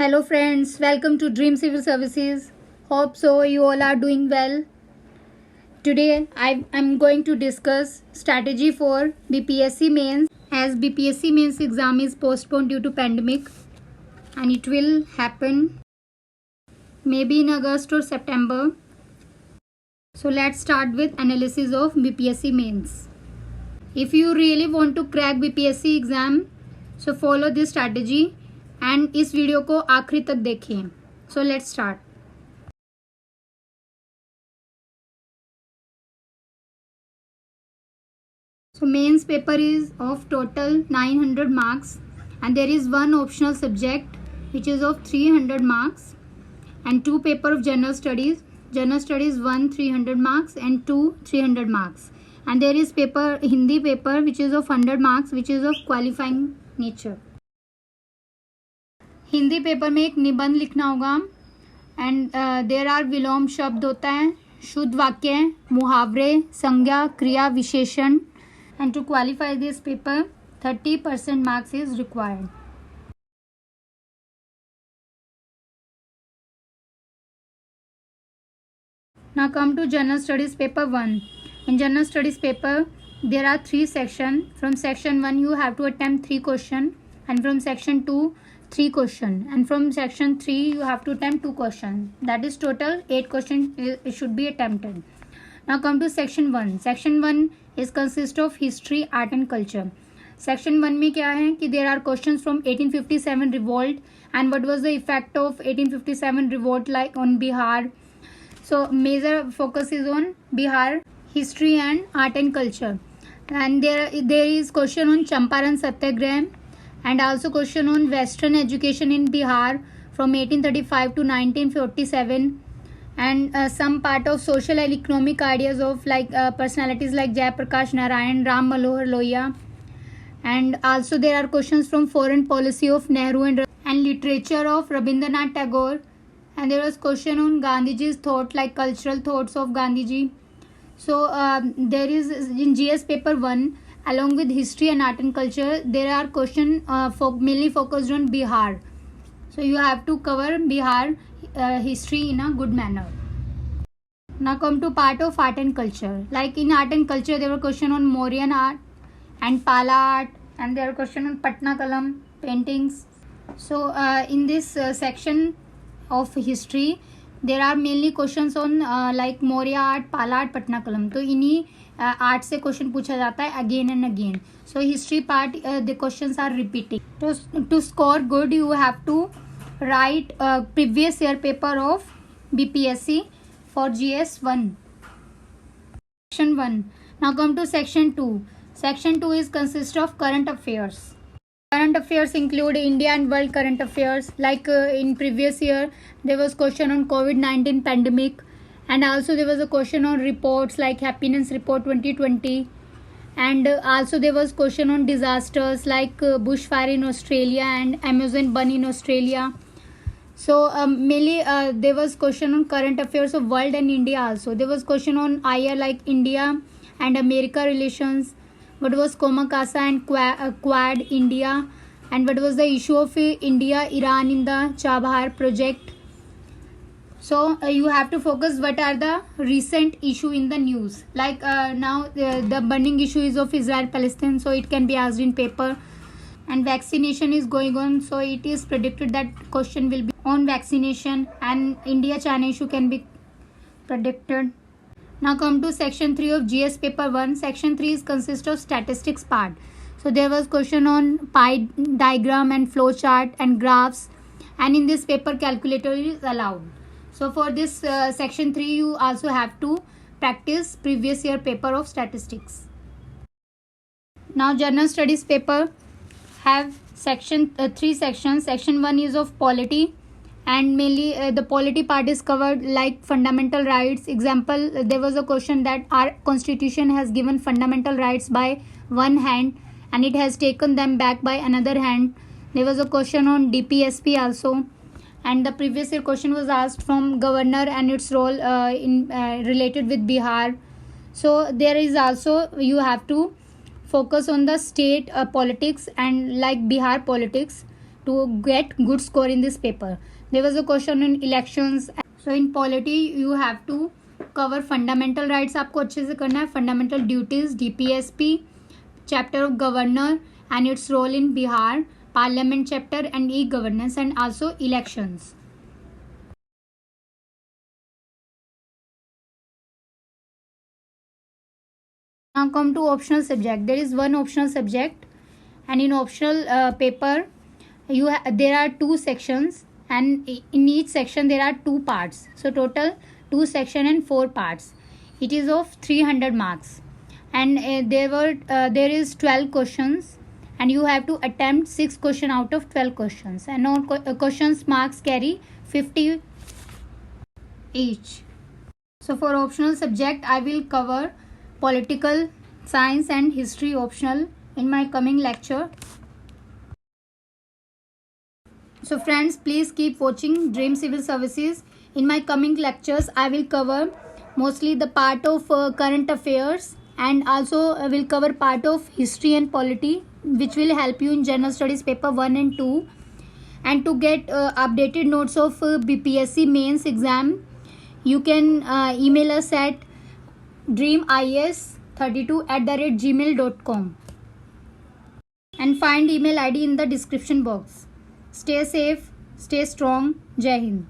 Hello friends, welcome to Dream Civil Services. Hope so you all are doing well. Today I'm going to discuss strategy for BPSC mains, as BPSC mains exam is postponed due to pandemic and it will happen maybe in August or September. So let's start with analysis of BPSC mains. If you really want to crack BPSC exam, so follow this strategy and इस video को आखिरी तक देखिए. So let's start. So mains paper is of total 900 marks and there is one optional subject which is of 300 marks and two paper of general studies. General studies 1 300 marks and 2 300 marks, and there is paper Hindi paper which is of 100 marks which is of qualifying nature. Hindi paper में एक निबंध लिखना होगा and there are विलोम शब्द होता है, शुद्ध वाक्य, मुहावरे, संज्ञा, क्रिया, विशेषण. And to qualify this paper 30% marks is required. Now come to general studies paper 1. In general studies paper there are 3 sections. From section 1 you have to attempt 3 questions and from section 2 3 questions and from section 3 you have to attempt 2 questions. That is total 8 questions should be attempted. Now come to section 1. Section 1 is consist of history, art and culture. Section 1 में क्या है कि there are questions from 1857 revolt and what was the effect of 1857 revolt like on Bihar. So major focus is on Bihar history and art and culture, and there is question on Champaran Satyagraha and also question on western education in Bihar from 1835 to 1947 and some part of social and economic ideas of personalities like Jai Prakash Narayan, Ram Manohar Lohia, and also there are questions from foreign policy of Nehru and literature of Rabindranath Tagore, and there was question on Gandhiji's thought like cultural thoughts of Gandhiji. So there is in GS paper 1 along with history and art and culture there are questions mainly focused on Bihar. So you have to cover Bihar history in a good manner. Now come to part of art and culture. Like in art and culture there were questions on Mauryan art and Pala art, and there are questions on Patna Kalam paintings. So in this section of history there are mainly questions on like Maurya art, Pala art, Patna Kalam. तो इन्हीं art से question पूछा जाता है again and again. So history part the questions are repeating. To score good you have to write previous year paper of BPSC for GS 1. Section 1. Now come to section 2. Section 2 is consist of current affairs. Current affairs include India and world current affairs. Like in previous year there was question on COVID-19 pandemic, and also there was a question on reports like happiness report 2020, and also there was question on disasters like bushfire in Australia and Amazon burn in Australia. So mainly there was question on current affairs of world and India. Also there was question on IR like India and America relations, what was Komakasa and Quad India, and what was the issue of India Iran in the Chabahar project. So you have to focus what are the recent issue in the news. Like now the burning issue is of Israel Palestine, so it can be asked in paper. And vaccination is going on, so it is predicted that question will be on vaccination, and India China issue can be predicted. Now come to section 3 of GS paper 1. Section 3 is consist of statistics part. So there was question on pie diagram and flow chart and graphs, and in this paper calculator is allowed. So for this section 3 you also have to practice previous year paper of statistics. Now general studies paper have section 3 sections. Section 1 is of polity, and mainly the polity part is covered like fundamental rights. Example, there was a question that our constitution has given fundamental rights by one hand and it has taken them back by another hand. There was a question on DPSP also, and the previous year question was asked from governor and its role in related with Bihar. So there is also you have to focus on the state politics and like Bihar politics, to get good score in this paper. There was a question on elections. So in polity you have to cover fundamental rights, आपको अच्छे से करना है, fundamental duties, DPSP, chapter of governor and its role in Bihar, parliament chapter and e-governance, and also elections. Now come to optional subject. There is one optional subject, and in optional paper there are two sections, and in each section there are two parts. So total 2 section and 4 parts. It is of 300 marks, and there is 12 questions, and you have to attempt 6 question out of 12 questions, and all questions marks carry 50 each. So for optional subject I will cover political science and history optional in my coming lecture. So friends, please keep watching Dream Civil Services. In my coming lectures I will cover mostly the part of current affairs, and also I will cover part of history and polity, which will help you in general studies paper 1 and 2. And to get updated notes of BPSC mains exam, you can email us at dreamis32@gmail.com, and find email ID in the description box. Stay safe, stay strong. Jai Hind.